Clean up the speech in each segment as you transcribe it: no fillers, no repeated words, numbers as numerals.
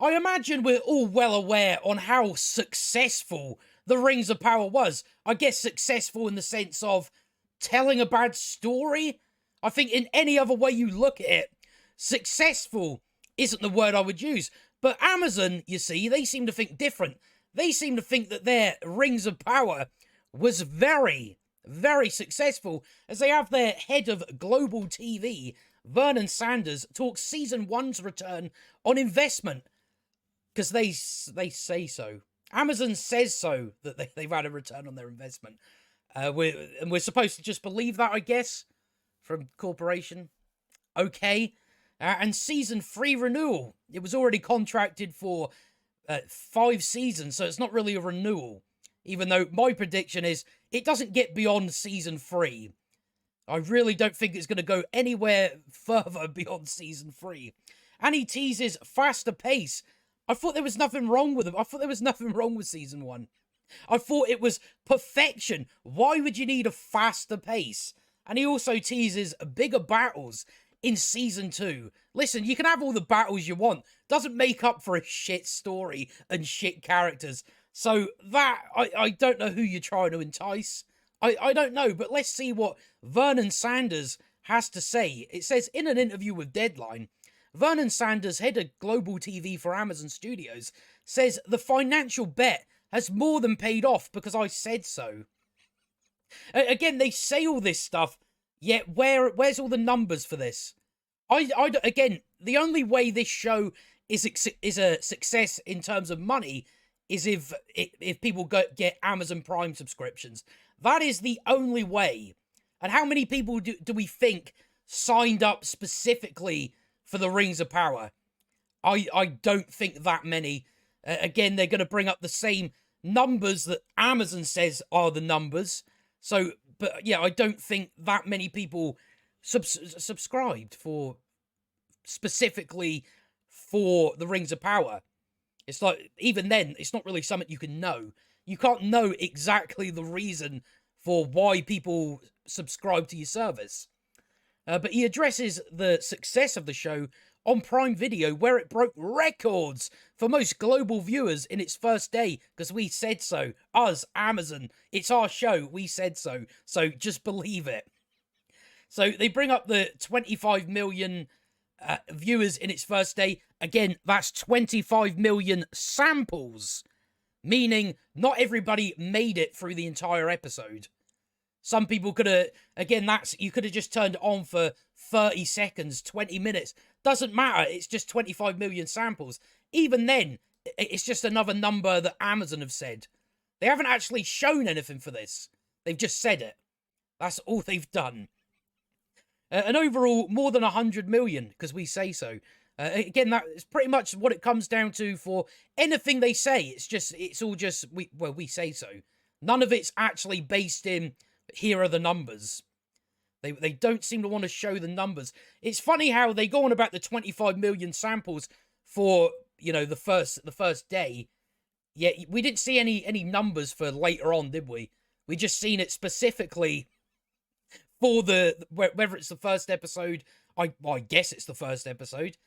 I imagine we're all well aware on how successful the Rings of Power was. I guess successful in the sense of telling a bad story. I think in any other way you look at it, successful isn't the word I would use. But Amazon, you see, they seem to think different. They seem to think that their Rings of Power was very, very successful, as they have their head of global TV, Vernon Sanders, talk season one's return on investment because they say so. Amazon says so that they've had a return on their investment. We're supposed to just believe that, I guess, from corporation. Okay. And season 3 renewal. It was already contracted for 5 seasons, so it's not really a renewal. Even though my prediction is it doesn't get beyond season 3. I really don't think it's going to go anywhere further beyond season 3. And he teases faster pace. I thought there was nothing wrong with him. I thought there was nothing wrong with season 1. I thought it was perfection. Why would you need a faster pace? And he also teases bigger battles in season 2. Listen, you can have all the battles you want. Doesn't make up for a shit story and shit characters. So that, I don't know who you're trying to entice. I don't know, but let's see what Vernon Sanders has to say. It says, in an interview with Deadline, Vernon Sanders, head of global TV for Amazon Studios, says the financial bet has more than paid off because I said so. Again, they say all this stuff, yet where's all the numbers for this? Again, the only way this show is a success in terms of money is if people get Amazon Prime subscriptions. That is the only way. And how many people do we think signed up specifically for the Rings of Power? I don't think that many. Again, they're going to bring up the same numbers that Amazon says are the numbers. So, but yeah, I don't think that many people subscribed for specifically for the Rings of Power. It's like, even then, it's not really something you can know. You can't know exactly the reason for why people subscribe to your service. But he addresses the success of the show on Prime Video, where it broke records for most global viewers in its first day, because we said so. Us, Amazon, it's our show, we said so. So just believe it. So they bring up the 25 million viewers in its first day. Again, that's 25 million samples, meaning not everybody made it through the entire episode. Some people could have, again, you could have just turned it on for 30 seconds, 20 minutes. Doesn't matter, it's just 25 million samples. Even then, it's just another number that Amazon have said. They haven't actually shown anything for this. They've just said it. That's all they've done. And overall, more than 100 million, because we say so. Again, that is pretty much what it comes down to for anything they say. It's all just, we say so. None of it's actually based in, here are the numbers. They don't seem to want to show the numbers. It's funny how they go on about the 25 million samples for, the first day. Yet we didn't see any numbers for later on, did we? We just seen it specifically for whether it's the first episode. I guess it's the first episode.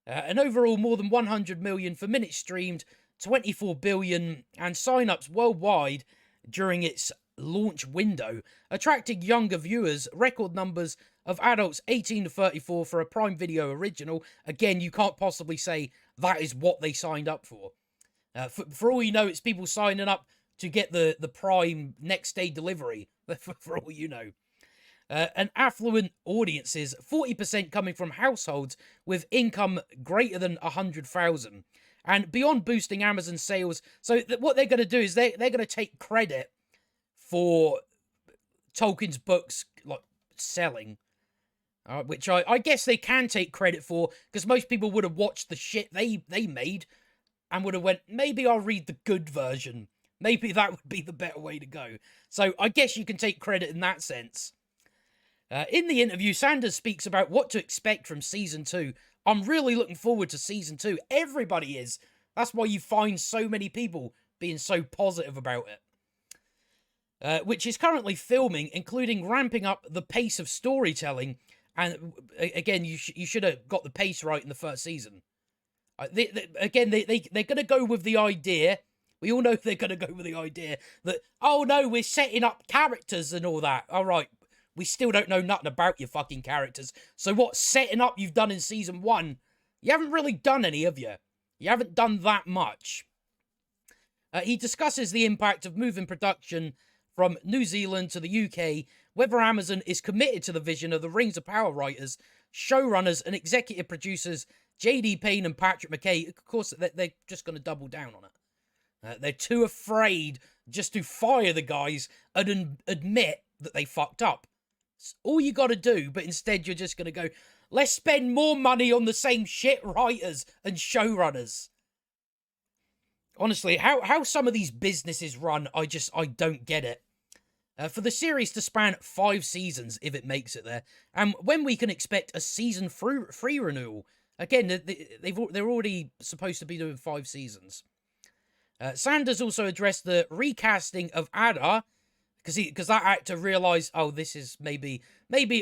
And overall, more than 100 million for minutes streamed, 24 billion, and sign-ups worldwide during its launch window, attracting younger viewers, record numbers of adults 18 to 34 for a Prime Video original. Again, you can't possibly say that is what they signed up for. For all you know, it's people signing up to get the Prime next day delivery, for all you know. And affluent audiences, 40% coming from households with income greater than 100,000. And beyond boosting Amazon sales, so what they're going to do is they're going to take credit for Tolkien's books like selling, which I guess they can take credit for, because most people would have watched the shit they made and would have went, maybe I'll read the good version. Maybe that would be the better way to go. So I guess you can take credit in that sense. In the interview, Sanders speaks about what to expect from Season 2. I'm really looking forward to Season 2. Everybody is. That's why you find so many people being so positive about it. Which is currently filming, including ramping up the pace of storytelling. And again, you should have got the pace right in the first season. They're going to go with the idea. We all know they're going to go with the idea that, oh no, we're setting up characters and all that. All right, we still don't know nothing about your fucking characters. So what setting up you've done in season 1? You haven't really done any, have you? You haven't done that much. He discusses the impact of moving production from New Zealand to the UK, whether Amazon is committed to the vision of the Rings of Power writers, showrunners, and executive producers J.D. Payne and Patrick McKay. Of course, they're just going to double down on it. They're too afraid just to fire the guys and admit that they fucked up. It's all you got to do, but instead you're just going to go, let's spend more money on the same shit writers and showrunners. Honestly, how some of these businesses run, I don't get it. For the series to span 5 seasons, if it makes it there, and when we can expect a season 3 renewal. Again, they're already supposed to be doing 5 seasons. Sanders also addressed the recasting of Adar, because that actor realised, oh, this is maybe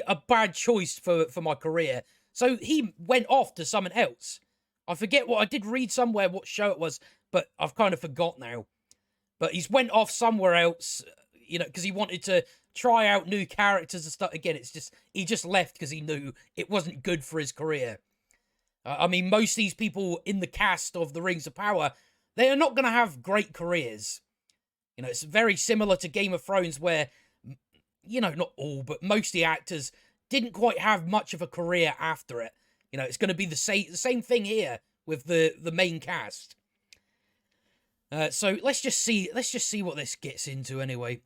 a bad choice for my career. So he went off to someone else. I forget I did read somewhere what show it was, but I've kind of forgot now. But he's went off somewhere else, because he wanted to try out new characters and stuff. Again, he just left because he knew it wasn't good for his career. I mean, most of these people in the cast of The Rings of Power, they are not going to have great careers. It's very similar to Game of Thrones where, not all, but most of the actors didn't quite have much of a career after it. It's going to be the same thing here with the main cast. So let's just see what this gets into anyway.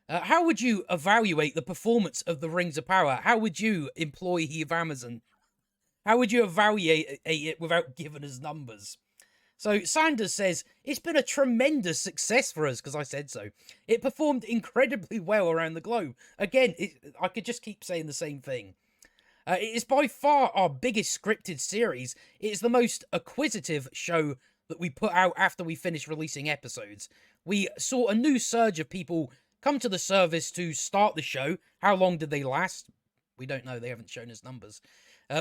How would you evaluate the performance of The Rings of Power? How would you employ Heave Amazon? How would you evaluate it without giving us numbers? So Sanders says, it's been a tremendous success for us, because I said so. It performed incredibly well around the globe. Again, I could just keep saying the same thing. It is by far our biggest scripted series. It is the most acquisitive show that we put out after we finished releasing episodes. We saw a new surge of people come to the service to start the show. How long did they last? We don't know. They haven't shown us numbers.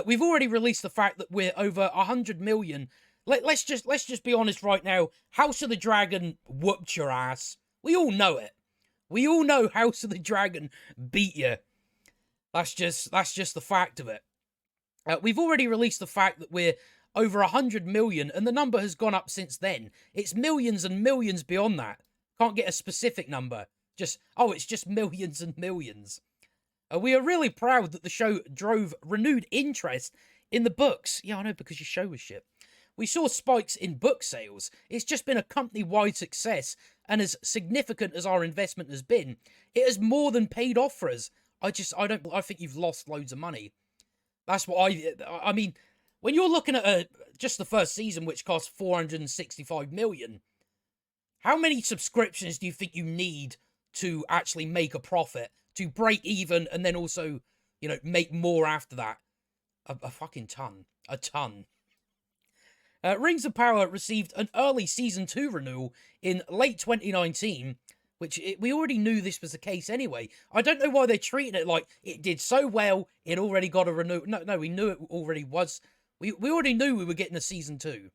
We've already released the fact that we're over 100 million. Let's just be honest right now. House of the Dragon whooped your ass. We all know it. We all know House of the Dragon beat you. That's just the fact of it. We've already released the fact that we're over 100 million, and the number has gone up since then. It's millions and millions beyond that. Can't get a specific number. It's just millions and millions. We are really proud that the show drove renewed interest in the books. Yeah, I know, because your show was shit. We saw spikes in book sales. It's just been a company-wide success, and as significant as our investment has been, it has more than paid off for us. I think you've lost loads of money. That's what I mean, when you're looking at just the first season, which cost 465 million, how many subscriptions do you think you need to actually make a profit, to break even, and then also, make more after that? A fucking ton. A ton. Rings of Power received an early Season 2 renewal in late 2019, which we already knew this was the case anyway. I don't know why they're treating it like it did so well, it already got a renewal. No, we knew it already was. We already knew we were getting a Season 2.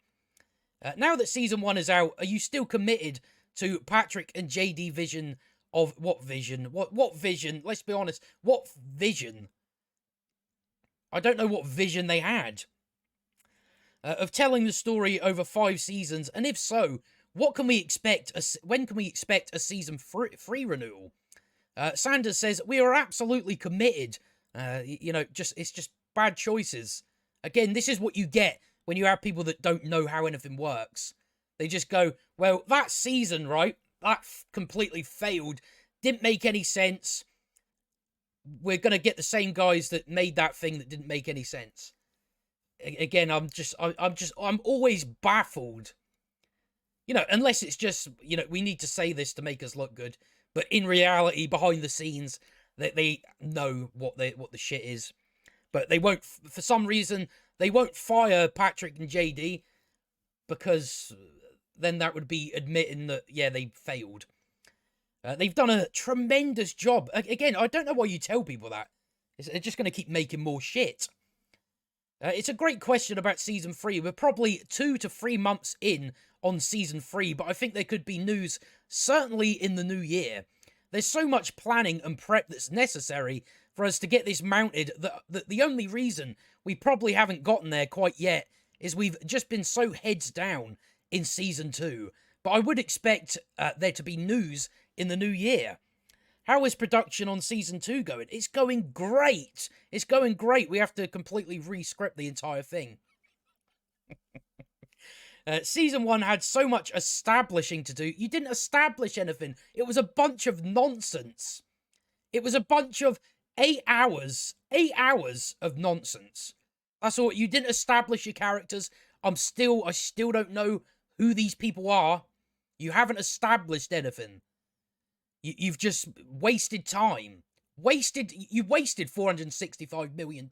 Now that Season 1 is out, are you still committed to Patrick and JD vision of what vision? What vision? Let's be honest. What vision? I don't know what vision they had. Of telling the story over 5 seasons, and if so, what can we expect? When can we expect a Season 3 renewal? Sanders says, we are absolutely committed. It's just bad choices. Again, this is what you get when you have people that don't know how anything works. They just go, well, that season, right? That completely failed. Didn't make any sense. We're going to get the same guys that made that thing that didn't make any sense. Again, I'm always baffled. Unless it's just, we need to say this to make us look good. But in reality, behind the scenes, they know what the shit is. But they won't, for some reason, they won't fire Patrick and JD, because then that would be admitting that, yeah, they failed. They've done a tremendous job. Again, I don't know why you tell people that. They're just going to keep making more shit. It's a great question about season 3. We're probably 2 to 3 months in on season 3, but I think there could be news certainly in the new year. There's so much planning and prep that's necessary for us to get this mounted that the only reason we probably haven't gotten there quite yet is we've just been so heads down in season 2. But I would expect there to be news in the new year. How is production on season 2 going? It's going great. It's going great. We have to completely re-script the entire thing. Season 1 had so much establishing to do. You didn't establish anything. It was a bunch of nonsense. It was a bunch of 8 hours of nonsense. That's all. You didn't establish your characters. I still don't know who these people are. You haven't established anything. You've just wasted time. You wasted $465 million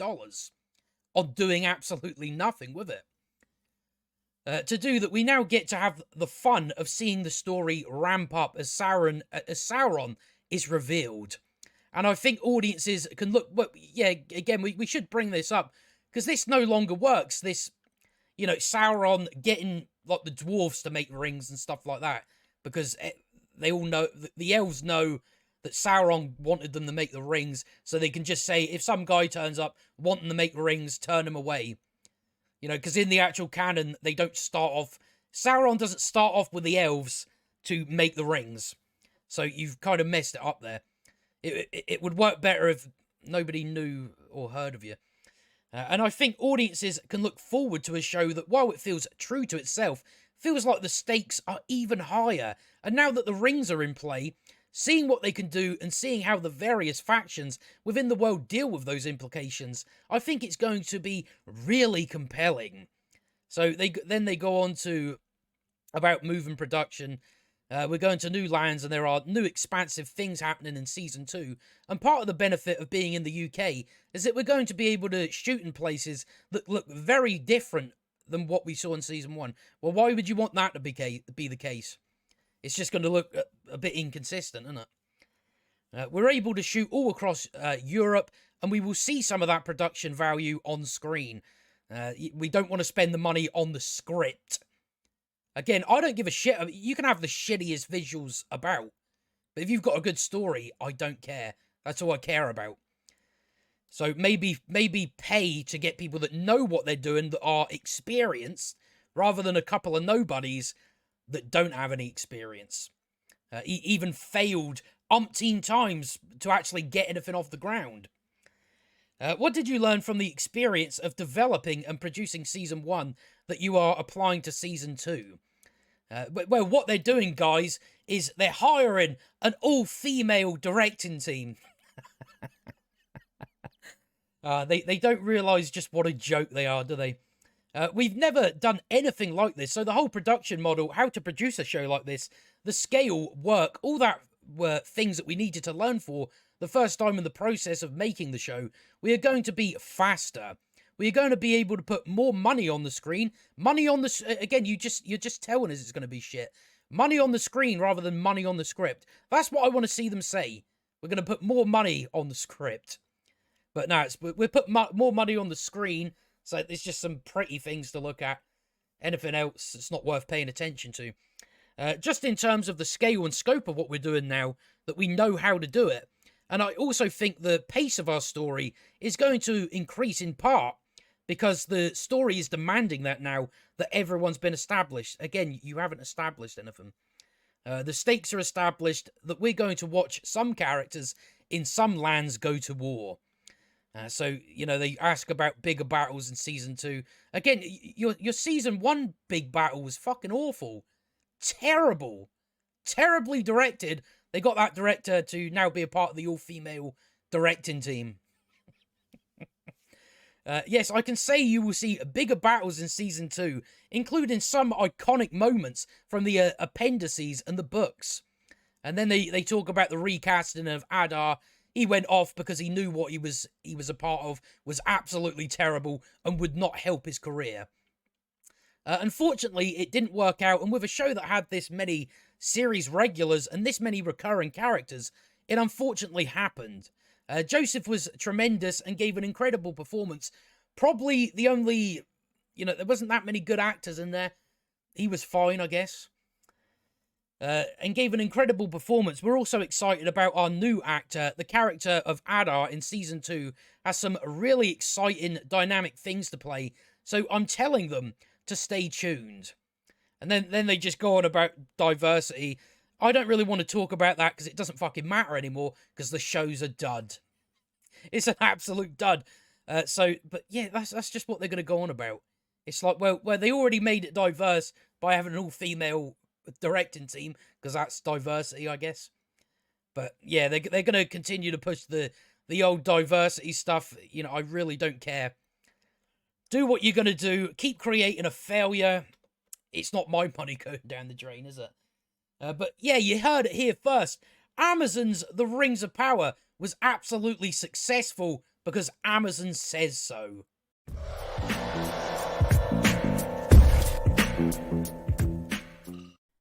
on doing absolutely nothing with it. To do that, we now get to have the fun of seeing the story ramp up as Sauron is revealed. And I think audiences can look... Well, yeah, again, we should bring this up, because this no longer works. This, Sauron getting, like, the dwarves to make rings and stuff like that, because they all know, the elves know that Sauron wanted them to make the rings, so they can just say, if some guy turns up wanting to make rings, turn him away. Because in the actual canon, they don't start off... Sauron doesn't start off with the elves to make the rings. So you've kind of messed it up there. It would work better if nobody knew or heard of you. And I think audiences can look forward to a show that, while it feels true to itself, feels like the stakes are even higher. And now that the rings are in play, seeing what they can do and seeing how the various factions within the world deal with those implications, I think it's going to be really compelling. So they go on to about moving production. We're going to new lands, and there are new expansive things happening in Season 2. And part of the benefit of being in the UK is that we're going to be able to shoot in places that look very different than what we saw in Season 1. Well, why would you want that to be the case? It's just going to look a bit inconsistent, isn't it? We're able to shoot all across Europe, and we will see some of that production value on screen. We don't want to spend the money on the script. Again, I don't give a shit. I mean, you can have the shittiest visuals about, but if you've got a good story, I don't care. That's all I care about. So maybe pay to get people that know what they're doing, that are experienced, rather than a couple of nobodies that don't have any experience. Even failed umpteen times to actually get anything off the ground. What did you learn from the experience of developing and producing Season 1 that you are applying to Season 2? Well, what they're doing, guys, is they're hiring an all-female directing team. They don't realise just what a joke they are, do they? We've never done anything like this, so the whole production model, how to produce a show like this, the scale, work, all that were things that we needed to learn for the first time in the process of making the show. We are going to be faster. We are going to be able to put more money on the screen. Money on the... Again, you're just telling us it's going to be shit. Money on the screen rather than money on the script. That's what I want to see them say. We're going to put more money on the script. But no, we put more money on the screen, so there's just some pretty things to look at. Anything else, it's not worth paying attention to. Just in terms of the scale and scope of what we're doing now, that we know how to do it. And I also think the pace of our story is going to increase in part because the story is demanding that now, that everyone's been established. Again, you haven't established anything. The stakes are established, that we're going to watch some characters in some lands go to war. So, they ask about bigger battles in Season 2. Again, your Season 1 big battle was fucking awful. Terrible. Terribly directed. They got that director to now be a part of the all-female directing team. Yes, I can say you will see bigger battles in Season 2, including some iconic moments from the appendices and the books. And then they talk about the recasting of Adar. He went off because he knew what he was a part of was absolutely terrible and would not help his career. Unfortunately, it didn't work out, and with a show that had this many series regulars and this many recurring characters, it unfortunately happened. Joseph was tremendous and gave an incredible performance, Probably the only, there wasn't that many good actors in there. He was fine, I guess. And gave an incredible performance. We're also excited about our new actor. The character of Adar in Season 2 has some really exciting, dynamic things to play. So I'm telling them to stay tuned. And then they just go on about diversity. I don't really want to talk about that because it doesn't fucking matter anymore because the show's a dud. It's an absolute dud. But yeah, that's just what they're going to go on about. It's like, well, they already made it diverse by having an all-female directing team because that's diversity, I guess. But yeah, they're going to continue to push the old diversity stuff. I really don't care. Do what you're going to do. Keep creating a failure. It's not my money going down the drain, is it? But yeah, you heard it here first. Amazon's The Rings of Power was absolutely successful because Amazon says so.